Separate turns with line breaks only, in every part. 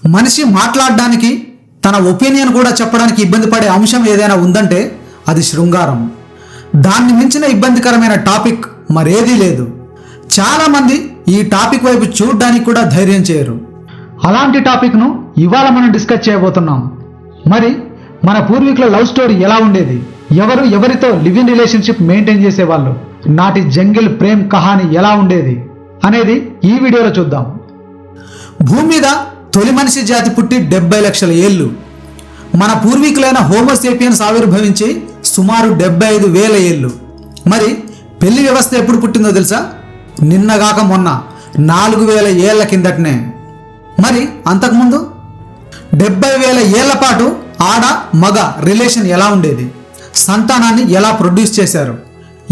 మనిషి మాట్లాడడానికి, తన ఒపీనియన్ కూడా చెప్పడానికి ఇబ్బంది పడే అంశం ఏదైనా ఉందంటే అది శృంగారం. దాన్ని మించిన ఇబ్బందికరమైన టాపిక్ మరేదీ లేదు. చాలామంది ఈ టాపిక్ వైపు చూడడానికి కూడా ధైర్యం చేయరు. అలాంటి టాపిక్ను ఇవాళ మనం డిస్కస్ చేయబోతున్నాం. మరి మన పూర్వీకుల లవ్ స్టోరీ ఎలా ఉండేది, ఎవరు ఎవరితో లివ్ ఇన్ రిలేషన్షిప్ మెయింటైన్ చేసేవాళ్ళు, నాటి జంగిల్ ప్రేమ్ కహాని ఎలా ఉండేది అనేది ఈ వీడియోలో చూద్దాం. భూమి మీద తొలి మనిషి జాతి పుట్టి 70 లక్షల ఏళ్ళు. మన పూర్వీకులైన హోమోసేపియన్స్ ఆవిర్భవించి సుమారు 75,000 ఏళ్ళు. మరి పెళ్లి వ్యవస్థ ఎప్పుడు పుట్టిందో తెలుసా? నిన్నగాక మొన్న 4,000 ఏళ్ల కిందటనే. మరి అంతకుముందు 70,000 ఏళ్ల పాటు ఆడ మగ రిలేషన్ ఎలా ఉండేది, సంతానాన్ని ఎలా ప్రొడ్యూస్ చేశారు,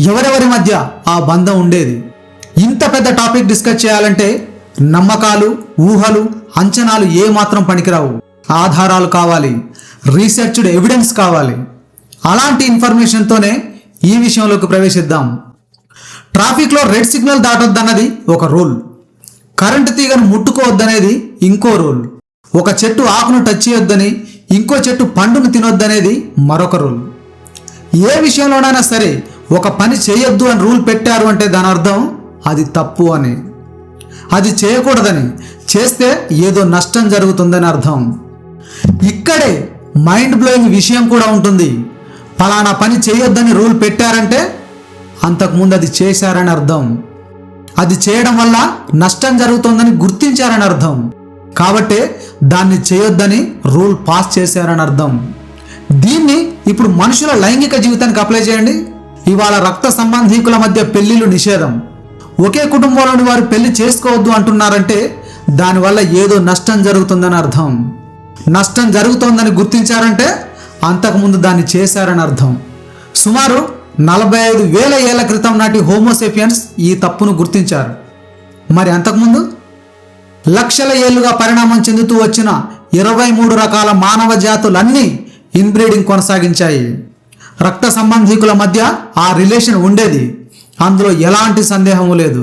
ఎవరెవరి మధ్య ఆ బంధం ఉండేది. ఇంత పెద్ద టాపిక్ డిస్కస్ చేయాలంటే నమ్మకాలు, ఊహలు, అంచనాలు ఏమాత్రం పనికిరావు. ఆధారాలు కావాలి, రీసెర్చ్డ్ ఎవిడెన్స్ కావాలి. అలాంటి ఇన్ఫర్మేషన్తోనే ఈ విషయంలోకి ప్రవేశిద్దాం. ట్రాఫిక్లో రెడ్ సిగ్నల్ దాటొద్దన్నది ఒక రూల్, కరెంటు తీగను ముట్టుకోవద్దనేది ఇంకో రూల్, ఒక చెట్టు ఆకును టచ్ చేయొద్దని ఇంకో చెట్టు పండును తినొద్దనేది మరొక రూల్. ఏ విషయంలోనైనా సరే ఒక పని చేయొద్దు అని రూల్ పెట్టారు అంటే దాని అర్థం అది తప్పు అని, అది చేయకూడదని, చేస్తే ఏదో నష్టం జరుగుతుందని అర్థం. ఇక్కడే మైండ్ బ్లోయింగ్ విషయం కూడా ఉంటుంది. ఫలానా పని చేయొద్దని రూల్ పెట్టారంటే అంతకుముందు అది చేశారని అర్థం. అది చేయడం వల్ల నష్టం జరుగుతుందని గుర్తించారని అర్థం. కాబట్టే దాన్ని చేయొద్దని రూల్ పాస్ చేశారని అర్థం. దీన్ని ఇప్పుడు మనుషుల లైంగిక జీవితానికి అప్లై చేయండి. ఇవాళ రక్త సంబంధీకుల మధ్య పెళ్లిళ్ళు నిషేధం. ఒకే కుటుంబంలోని వారు పెళ్లి చేసుకోవద్దు అంటున్నారంటే దానివల్ల ఏదో నష్టం జరుగుతుందని అర్థం. నష్టం జరుగుతోందని గుర్తించారంటే అంతకుముందు దాన్ని చేశారని అర్థం. సుమారు 45,000 ఏళ్ల క్రితం నాటి హోమోసేపియన్స్ ఈ తప్పును గుర్తించారు. మరి అంతకుముందు లక్షల ఏళ్లుగా పరిణామం చెందుతూ వచ్చిన 23 రకాల మానవ జాతులన్నీ ఇన్బ్రీడింగ్ కొనసాగించాయి. రక్త సంబంధీకుల మధ్య ఆ రిలేషన్ ఉండేది, అందులో ఎలాంటి సందేహము లేదు.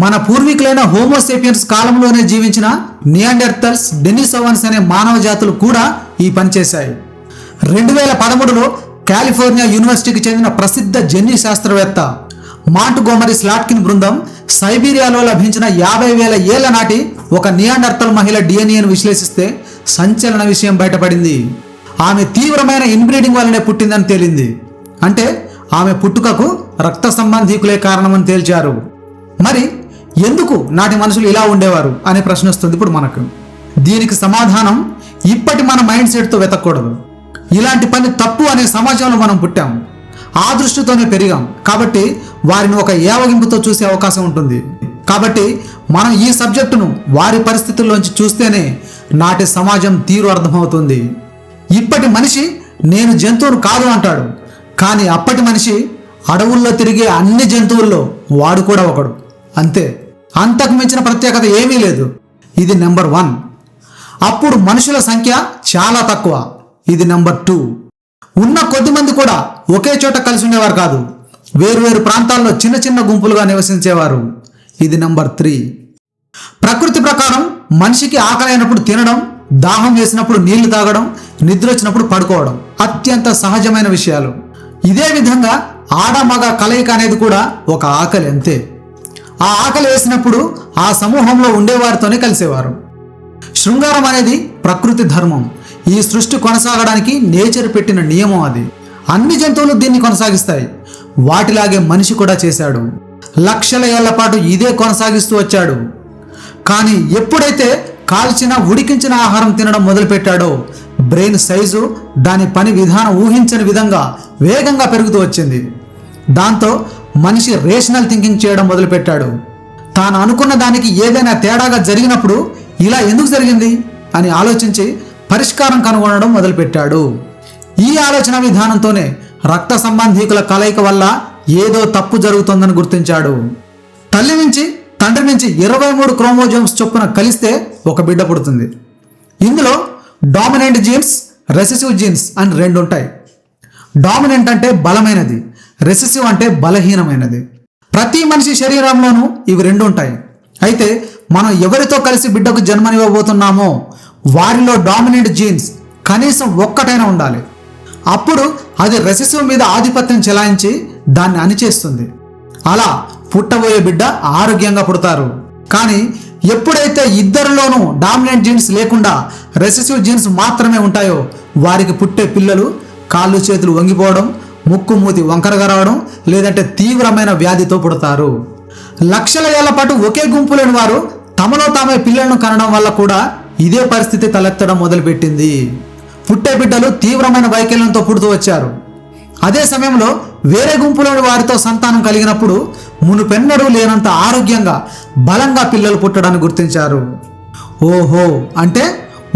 మన పూర్వీకులైన హోమోసేపియన్స్ కాలంలోనే జీవించిన నియాండర్తల్స్, డెనిసోవన్స్ అనే మానవ జాతులు కూడా ఈ పని చేశాయి. 2013లో కాలిఫోర్నియా యూనివర్సిటీకి చెందిన ప్రసిద్ధ జన్యు శాస్త్రవేత్త మాంట్గోమరీ స్లాట్కిన్ బృందం సైబీరియాలో లభించిన 50,000 ఏళ్ల నాటి ఒక నియాండర్తల్ మహిళ డిఎన్ఏను విశ్లేషిస్తే సంచలన విషయం బయటపడింది. ఆమె తీవ్రమైన ఇన్బ్రీడింగ్ వల్లనే పుట్టిందని తేలింది. అంటే ఆమె పుట్టుకకు రక్త సంబంధీకులే కారణమని తేల్చారు. మరి ఎందుకు నాటి మనుషులు ఇలా ఉండేవారు అనే ప్రశ్న వస్తుంది ఇప్పుడు మనకు. దీనికి సమాధానం ఇప్పటి మన మైండ్ సెట్తో వెతకూడదు. ఇలాంటి పని తప్పు అనే సమాజంలో మనం పుట్టాం, ఆ దృష్టితోనే పెరిగాం. కాబట్టి వారిని ఒక ఏవగింపుతో చూసే అవకాశం ఉంటుంది. కాబట్టి మనం ఈ సబ్జెక్టును వారి పరిస్థితుల్లోంచి చూస్తేనే నాటి సమాజం తీరు అర్థమవుతుంది. ఇప్పటి మనిషి నేను జంతువును కాదు అంటాడు, కానీ అప్పటి మనిషి అడవుల్లో తిరిగే అన్ని జంతువుల్లో వాడు కూడా ఒకడు, అంతే. అంతకు మించిన ప్రత్యేకత ఏమీ లేదు. ఇది నెంబర్ 1. అప్పుడు మనుషుల సంఖ్య చాలా తక్కువ. ఇది నెంబర్ 2. ఉన్న కొద్దిమంది కూడా ఒకే చోట కలిసి ఉండేవారు కాదు, వేరువేరు ప్రాంతాల్లో చిన్న చిన్న గుంపులుగా నివసించేవారు. ఇది నెంబర్ 3. ప్రకృతి ప్రకారం మనిషికి ఆకలైనప్పుడు తినడం, దాహం వేసినప్పుడు నీళ్లు తాగడం, నిద్ర వచ్చినప్పుడు పడుకోవడం అత్యంత సహజమైన విషయాలు. ఇదే విధంగా ఆడ మగ కలయిక అనేది కూడా ఒక ఆకలి, అంతే. ఆ ఆకలి వేసినప్పుడు ఆ సమూహంలో ఉండేవారితోనే కలిసేవారు. శృంగారం అనేది ప్రకృతి ధర్మం. ఈ సృష్టి కొనసాగడానికి నేచర్ పెట్టిన నియమం అది. అన్ని జంతువులు దీన్ని కొనసాగిస్తాయి. వాటిలాగే మనిషి కూడా చేశాడు. లక్షల ఏళ్ల పాటు ఇదే కొనసాగిస్తూ వచ్చాడు. కానీ ఎప్పుడైతే కాల్చిన, ఉడికించిన ఆహారం తినడం మొదలుపెట్టాడో బ్రెయిన్ సైజు, దాని పని విధానం ఊహించని విధంగా వేగంగా పెరుగుతూ వచ్చింది. దాంతో మనిషి రేషనల్ థింకింగ్ చేయడం మొదలుపెట్టాడు. తాను అనుకున్న దానికి ఏదైనా తేడాగా జరిగినప్పుడు ఇలా ఎందుకు జరిగింది అని ఆలోచించి పరిష్కారం కనుగొనడం మొదలుపెట్టాడు. ఈ ఆలోచన విధానంతోనే రక్త సంబంధీకుల కలయిక వల్ల ఏదో తప్పు జరుగుతుందని గుర్తించాడు. తల్లి నుంచి, తండ్రి నుంచి 23 క్రోమోజోమ్స్ చొప్పున కలిస్తే ఒక బిడ్డ పుడుతుంది. ఇందులో డామినెంట్ జీన్స్, రెసెసివ్ జీన్స్ అని 2 ఉంటాయి. డామినెంట్ అంటే బలమైనది, రెసెసివ్ అంటే బలహీనమైనది. ప్రతి మనిషి శరీరంలోనూ ఇవి 2 ఉంటాయి. అయితే మనం ఎవరితో కలిసి బిడ్డకు జన్మనివ్వబోతున్నామో వారిలో డామినెంట్ జీన్స్ కనీసం ఒక్కటైనా ఉండాలి. అప్పుడు అది రెసెసివ్ మీద ఆధిపత్యం చెలాయించి దాన్ని అణిచేస్తుంది. అలా పుట్టబోయే బిడ్డ ఆరోగ్యంగా పుడతారు. కానీ ఎప్పుడైతే ఇద్దరిలోనూ డామినెంట్ జీన్స్ లేకుండా రెసెసివ్ జీన్స్ మాత్రమే ఉంటాయో వారికి పుట్టే పిల్లలు కాళ్ళు చేతులు వంగిపోవడం, ముక్కు మూతి వంకరగా రావడం, లేదంటే తీవ్రమైన వ్యాధితో పుడతారు. లక్షల ఏళ్ల పాటు ఒకే గుంపులోని వారు తమలో తామే పిల్లలను కనడం వల్ల కూడా ఇదే పరిస్థితి తలెత్తడం మొదలుపెట్టింది. పుట్టే బిడ్డలు తీవ్రమైన వైకల్యంతో పుడుతూ వచ్చారు. అదే సమయంలో వేరే గుంపులోని వారితో సంతానం కలిగినప్పుడు మునుపెన్నడూ లేనంత ఆరోగ్యంగా బలంగా పిల్లలు పుట్టడాన్ని గుర్తించారు. ఓహో, అంటే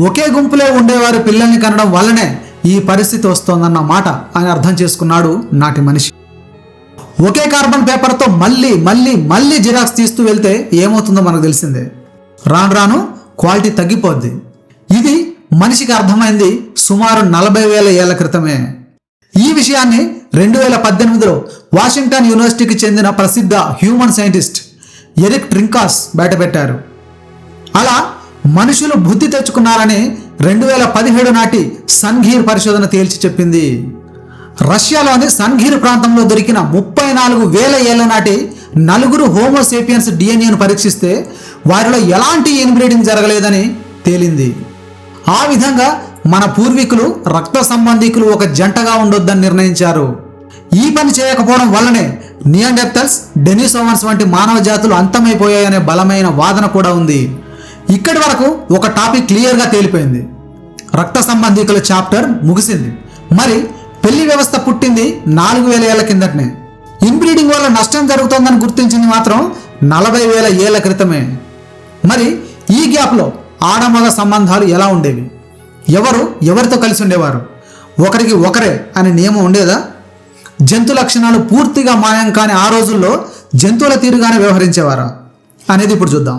ఒకే గుంపులో ఉండేవారు పిల్లల్ని కనడం వల్లనే ఈ పరిస్థితి వస్తోందన్న మాట అని అర్థం చేసుకున్నాడు నాటి మనిషి. ఒకే కార్బన్ పేపర్తో మళ్ళీ మళ్ళీ మళ్ళీ జిరాక్స్ తీస్తూ వెళ్తే ఏమవుతుందో మనకు తెలిసిందే. రాను రాను క్వాలిటీ తగ్గిపోద్ది. ఇది మనిషికి అర్థమైంది సుమారు 40,000 ఏళ్ల క్రితమే. ఈ విషయాన్ని 2018లో వాషింగ్టన్ యూనివర్సిటీకి చెందిన ప్రసిద్ధ హ్యూమన్ సైంటిస్ట్ ఎరిక్ ట్రింకాస్ బయటపెట్టారు. అలా మనుషులు బుద్ధి తెచ్చుకున్నారని 2017 నాటి సన్ఘీర్ పరిశోధన తేల్చి చెప్పింది. రష్యాలోని సన్ఘీర్ ప్రాంతంలో దొరికిన 34,000 ఏళ్ల నాటి 4 హోమోసేపియన్స్ డిఎన్ఏను పరీక్షిస్తే వారిలో ఎలాంటి ఇన్బ్రీడింగ్ జరగలేదని తేలింది. ఆ విధంగా మన పూర్వీకులు రక్త సంబంధికులు ఒక జంటగా ఉండొద్దని నిర్ణయించారు. ఈ పని చేయకపోవడం వల్లనే నియాండర్తల్స్, డెనిసోవన్స్ వంటి మానవ జాతులు అంతమైపోయాయనే బలమైన వాదన కూడా ఉంది. ఇక్కడి వరకు ఒక టాపిక్ క్లియర్గా తేలిపోయింది. రక్త సంబంధికుల చాప్టర్ ముగిసింది. మరి పెళ్లి వ్యవస్థ పుట్టింది 4,000 ఏళ్ల కిందటనే. ఇన్బ్రీడింగ్ వల్ల నష్టం జరుగుతోందని గుర్తించింది మాత్రం 40,000 ఏళ్ల క్రితమే. మరి ఈ గ్యాప్లో ఆడమగ సంబంధాలు ఎలా ఉండేవి? ఎవరు ఎవరితో కలిసి ఉండేవారు? ఒకరికి ఒకరే అనే నియమం ఉండేదా? జంతు లక్షణాలు పూర్తిగా మాయం కాని ఆ రోజుల్లో జంతువుల తీరుగానే వ్యవహరించేవారా అనేది ఇప్పుడు చూద్దాం.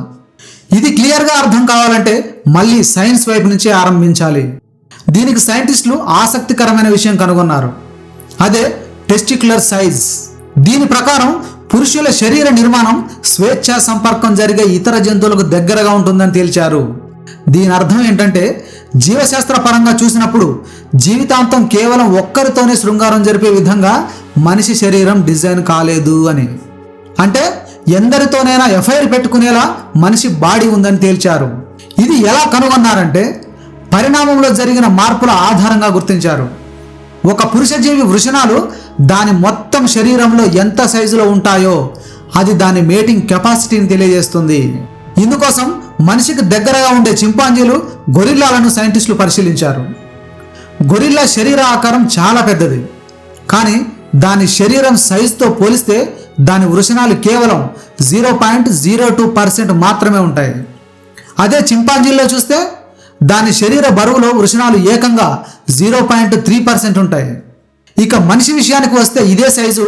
ఇది క్లియర్గా అర్థం కావాలంటే మళ్ళీ సైన్స్ వైపు నుంచే ఆరంభించాలి. దీనికి సైంటిస్టులు ఆసక్తికరమైన విషయం కనుగొన్నారు. అదే టెస్టిక్యులర్ సైజ్. దీని ప్రకారం పురుషుల శరీర నిర్మాణం స్వేచ్ఛా సంపర్కం జరిగే ఇతర జంతువులకు దగ్గరగా ఉంటుందని తేల్చారు. దీని అర్థం ఏంటంటే జీవశాస్త్ర పరంగా చూసినప్పుడు జీవితాంతం కేవలం ఒక్కరితోనే శృంగారం జరిపే విధంగా మనిషి శరీరం డిజైన్ కాలేదు అని. అంటే ఎందరితోనైనా ఎఫ్ఐఆర్ పెట్టుకునేలా మనిషి బాడీ ఉందని తేల్చారు. ఇది ఎలా కనుగొన్నారంటే పరిణామంలో జరిగిన మార్పుల ఆధారంగా గుర్తించారు. ఒక పురుష జీవి వృషణాలు దాని మొత్తం శరీరంలో ఎంత సైజులో ఉంటాయో అది దాని మేటింగ్ కెపాసిటీని తెలియజేస్తుంది. ఇందుకోసం మనిషికి దగ్గరగా ఉండే చింపాంజీలు, గొరిల్లాలను సైంటిస్టులు పరిశీలించారు. గొరిల్లా శరీర ఆకారం చాలా పెద్దది, కానీ దాని శరీరం సైజుతో పోలిస్తే దాని వృషణాలు కేవలం 0.02% మాత్రమే ఉంటాయి. అదే చింపాంజీల్లో చూస్తే దాని శరీర బరువులో వృషణాలు ఏకంగా 0.3% ఉంటాయి. ఇక మనిషి విషయానికి వస్తే ఇదే సైజు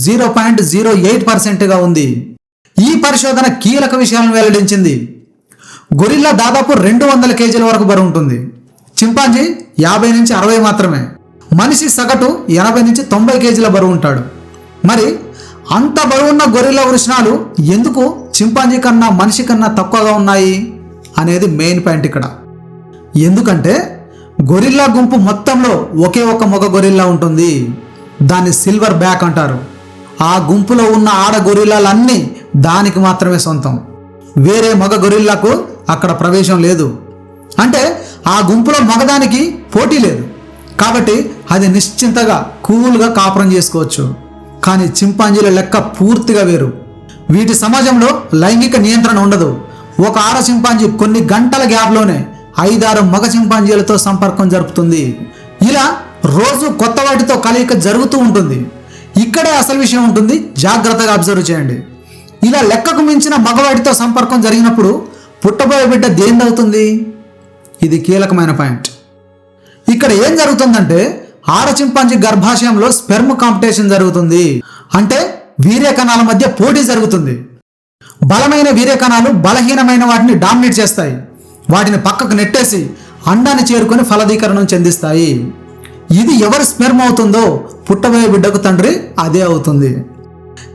0.08%గా ఉంది. ఈ పరిశోధన కీలక విషయాలను వెల్లడించింది. గొరిల్లా దాదాపు 200 కేజీల వరకు బరువు ఉంటుంది. చింపాంజీ 50 నుంచి 60 మాత్రమే. మనిషి సగటు 80 నుంచి 90 కేజీల బరువు ఉంటాడు. మరి అంత బరువున్న గొరిల్లా వృషణాలు ఎందుకు చింపాంజీ కన్నా మనిషి కన్నా తక్కువగా ఉన్నాయి అనేది మెయిన్ పాయింట్ ఇక్కడ. ఎందుకంటే గొరిల్లా గుంపు మొత్తంలో ఒకే ఒక మగ గొరిల్లా ఉంటుంది. దాన్ని సిల్వర్ బ్యాక్ అంటారు. ఆ గుంపులో ఉన్న ఆడ గొరిల్లాలన్నీ దానికి మాత్రమే సొంతం. వేరే మగ గొరిల్లాకు అక్కడ ప్రవేశం లేదు. అంటే ఆ గుంపులో మగదానికి పోటీ లేదు. కాబట్టి అది నిశ్చింతగా కూల్గా కాపురం చేసుకోవచ్చు. కానీ చింపాంజీల లెక్క పూర్తిగా వేరు. వీటి సమాజంలో లైంగిక నియంత్రణ ఉండదు. ఒక ఆడ చింపాంజీ కొన్ని గంటల గ్యాప్లోనే 5-6 మగ చింపాంజీలతో సంపర్కం జరుపుతుంది. ఇలా రోజు కొత్త వాటితో కలయిక జరుగుతూ ఉంటుంది. ఇక్కడే అసలు విషయం ఉంటుంది, జాగ్రత్తగా అబ్జర్వ్ చేయండి. ఇలా లెక్కకు మించిన మగవాడితో సంపర్కం జరిగినప్పుడు పుట్టబోయే బిడ్డ దేనిదవుతుంది? ఇది కీలకమైన పాయింట్. ఇక్కడ ఏం జరుగుతుందంటే ఆడ చింపాంజీ గర్భాశయంలో స్పెర్మ్ కాంపిటీషన్ జరుగుతుంది. అంటే వీర్య కణాల మధ్య పోటీ జరుగుతుంది. బలమైన వీర్య కణాలు బలహీనమైన వాటిని డామినేట్ చేస్తాయి. వాటిని పక్కకు నెట్టేసి అండాన్ని చేరుకొని ఫలదీకరణం చెందిస్తాయి. ఇది ఎవరి స్పెర్మ్ అవుతుందో పుట్టబోయే బిడ్డకు తండ్రి అదే అవుతుంది.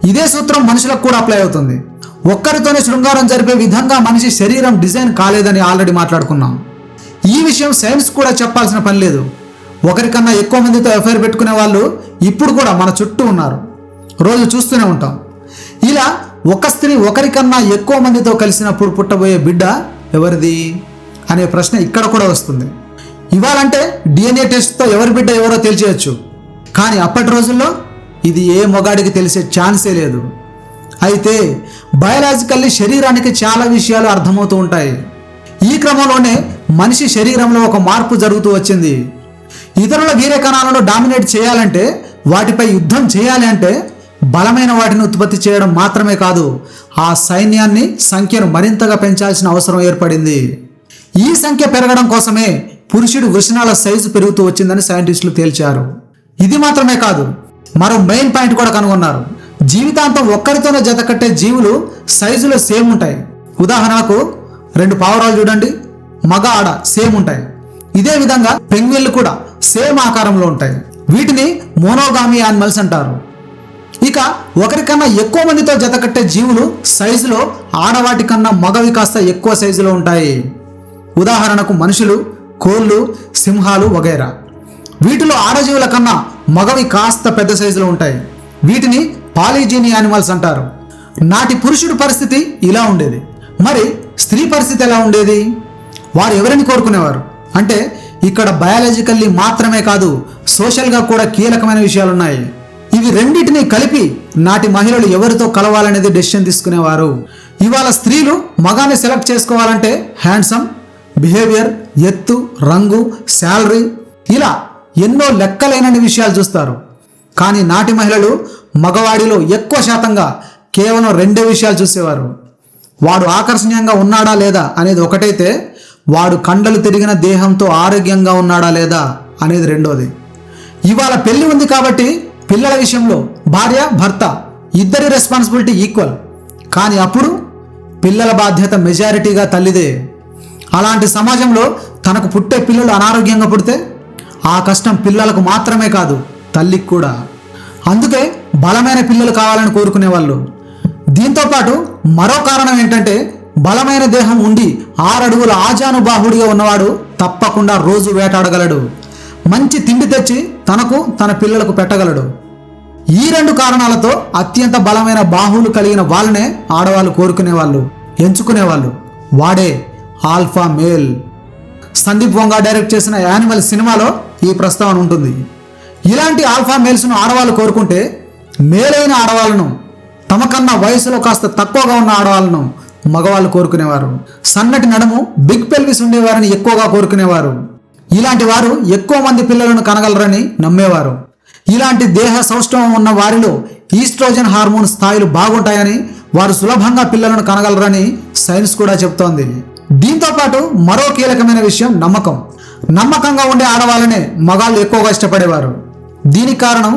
ఇదే సూత్రం మనుషులకు కూడా అప్లై అవుతుంది. ఒక్కరితోనే శృంగారం జరిపే విధంగా మనిషి శరీరం డిజైన్ కాలేదని ఆల్రెడీ మాట్లాడుకున్నాం. ఈ విషయం సైన్స్ కూడా చెప్పాల్సిన పని లేదు. ఒకరికన్నా ఎక్కువ మందితో ఎఫ్ఐఆర్ పెట్టుకునే వాళ్ళు ఇప్పుడు కూడా మన చుట్టూ ఉన్నారు, రోజు చూస్తూనే ఉంటాం. ఇలా ఒక స్త్రీ ఒకరికన్నా ఎక్కువ మందితో కలిసినప్పుడు పుట్టబోయే బిడ్డ ఎవరిది అనే ప్రశ్న ఇక్కడ కూడా వస్తుంది. ఇవాళంటే DNA టెస్ట్తో ఎవరి బిడ్డ ఎవరో తెలియచేయచ్చు, కానీ అప్పటి రోజుల్లో ఇది ఏ మొగాడికి తెలిసే ఛాన్సే లేదు. అయితే బయాలజికల్లీ శరీరానికి చాలా విషయాలు అర్థమవుతూ ఉంటాయి. ఈ క్రమంలోనే మనిషి శరీరంలో ఒక మార్పు జరుగుతూ వచ్చింది. ఇతరుల వీర్య కణాలను డామినేట్ చేయాలంటే, వాటిపై యుద్ధం చేయాలి అంటే బలమైన వాటిని ఉత్పత్తి చేయడం మాత్రమే కాదు, ఆ సైన్యాన్ని సంఖ్యను మరింతగా పెంచాల్సిన అవసరం ఏర్పడింది. ఈ సంఖ్య పెరగడం కోసమే పురుషుడి వృషణాల సైజు పెరుగుతూ వచ్చిందని సైంటిస్టులు తేల్చారు. ఇది మాత్రమే కాదు, మరో మెయిన్ పాయింట్ కూడా కనుగొన్నారు. జీవితాంతం ఒక్కరితోనే జత కట్టే జీవులు సైజులో సేమ్ ఉంటాయి. ఉదాహరణకు 2 పావురాలు చూడండి, మగ ఆడ సేమ్ ఉంటాయి. ఇదే విధంగా పెంగ్విన్లు కూడా సేమ్ ఆకారంలో ఉంటాయి. వీటిని మోనోగామి యానిమల్స్ అంటారు. ఇక ఒకరికన్నా ఎక్కువ మందితో జత కట్టే జీవులు సైజులో ఆడవాటి కన్నా మగవి కాస్త ఎక్కువ సైజులో ఉంటాయి. ఉదాహరణకు మనుషులు, కోళ్ళు, సింహాలు వగైరా. వీటిలో ఆడజీవుల కన్నా మగవి కాస్త పెద్ద సైజులో ఉంటాయి. వీటిని పాలిజీని యానిమల్స్ అంటారు. నాటి పురుషుడి పరిస్థితి ఇలా ఉండేది. మరి స్త్రీ పరిస్థితి ఎలా ఉండేది? వారు ఎవరిని కోరుకునేవారు అంటే, ఇక్కడ బయాలజికల్లీ మాత్రమే కాదు, సోషల్గా కూడా కీలకమైన విషయాలున్నాయి. ఇవి రెండింటినీ కలిపి నాటి మహిళలు ఎవరితో కలవాలనేది డెసిషన్ తీసుకునేవారు. ఇవాళ స్త్రీలు మగాన్ని సెలెక్ట్ చేసుకోవాలంటే హ్యాండ్సమ్, బిహేవియర్, ఎత్తు, రంగు, శాలరీ, ఇలా ఎన్నో లెక్కలేనని విషయాలు చూస్తారు. కానీ నాటి మహిళలు మగవాడిలో ఎక్కువ శాతంగా కేవలం 2 విషయాలు చూసేవారు. వాడు ఆకర్షణీయంగా ఉన్నాడా లేదా అనేది ఒకటైతే, వాడు కండలు తిరిగిన దేహంతో ఆరోగ్యంగా ఉన్నాడా లేదా అనేది రెండోది. ఇవాళ పెళ్లి ఉంది కాబట్టి పిల్లల విషయంలో భార్య, భర్త ఇద్దరి రెస్పాన్సిబిలిటీ ఈక్వల్. కానీ అప్పుడు పిల్లల బాధ్యత మెజారిటీగా తల్లిదే. అలాంటి సమాజంలో తనకు పుట్టే పిల్లలు అనారోగ్యంగా పుడితే ఆ కష్టం పిల్లలకు మాత్రమే కాదు, తల్లికి కూడా. అందుకే బలమైన పిల్లలు కావాలని కోరుకునేవాళ్ళు. దీంతోపాటు మరో కారణం ఏంటంటే, బలమైన దేహం ఉండి 6 అడుగుల ఆజానుబాహుడిగా ఉన్నవాడు తప్పకుండా రోజు వేటాడగలడు, మంచి తిండి తెచ్చి తనకు తన పిల్లలకు పెట్టగలడు. ఈ 2 కారణాలతో అత్యంత బలమైన బాహువులు కలిగిన వాళ్ళనే ఆడవాళ్ళు కోరుకునేవాళ్ళు, ఎంచుకునేవాళ్ళు. వాడే alpha male. Sandeep Vanga direct చేసిన యానిమల్ సినిమాలో ఈ ప్రస్తావన ఉంటుంది. ఇలాంటి ఆల్ఫా మేల్స్ను ఆడవాళ్ళు కోరుకుంటే, మేలైన ఆడవాళ్ళను, తమకన్నా వయసులో కాస్త తక్కువగా ఉన్న ఆడవాళ్ళను మగవాళ్ళు కోరుకునేవారు. సన్నటి నడుము, బిగ్ పెల్విస్ ఉండేవారని ఎక్కువగా కోరుకునేవారు. ఇలాంటి వారు ఎక్కువ మంది పిల్లలను కనగలరని నమ్మేవారు. ఇలాంటి దేహ సౌష్ఠవం ఉన్న వారిలో ఈస్ట్రోజన్ హార్మోన్ స్థాయిలు బాగుంటాయని, వారు సులభంగా పిల్లలను కనగలరని సైన్స్ కూడా చెప్తోంది. దీంతోపాటు మరో కీలకమైన విషయం నమ్మకం. నమ్మకంగా ఉండే ఆడవాళ్ళనే మగాళ్ళు ఎక్కువగా ఇష్టపడేవారు. దీనికి కారణం,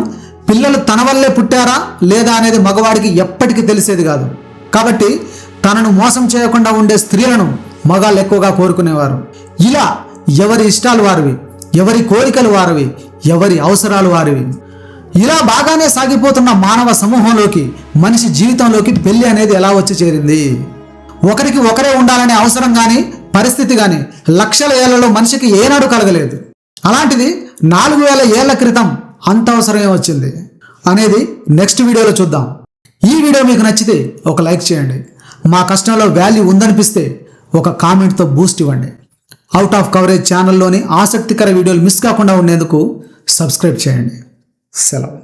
పిల్లలు తన వల్లే పుట్టారా లేదా అనేది మగవాడికి ఎప్పటికీ తెలిసేది కాదు. కాబట్టి తనను మోసం చేయకుండా ఉండే స్త్రీలను మగాళ్ళు ఎక్కువగా కోరుకునేవారు. ఇలా ఎవరి ఇష్టాలు వారివి, ఎవరి కోరికలు వారివి, ఎవరి అవసరాలు వారివి. ఇలా బాగానే సాగిపోతున్న మానవ సమూహంలోకి, మనిషి జీవితంలోకి పెళ్లి అనేది ఎలా వచ్చి చేరింది? ఒకరికి ఒకరే ఉండాలనే అవసరం కానీ, పరిస్థితి కానీ లక్షల ఏళ్లలో మనిషికి ఏనాడు కలగలేదు. అలాంటిది 4000 ఏళ్ల క్రితం అంత అవసరమే వచ్చింది అనేది నెక్స్ట్ వీడియోలో చూద్దాం. ఈ వీడియో మీకు నచ్చితే ఒక లైక్ చేయండి. మా కష్టంలో వాల్యూ ఉందనిపిస్తే ఒక కామెంట్తో బూస్ట్ ఇవ్వండి. అవుట్ ఆఫ్ కవరేజ్ ఛానల్లోని ఆసక్తికర వీడియోలు మిస్ కాకుండా ఉండేందుకు సబ్స్క్రైబ్ చేయండి. సెలవు.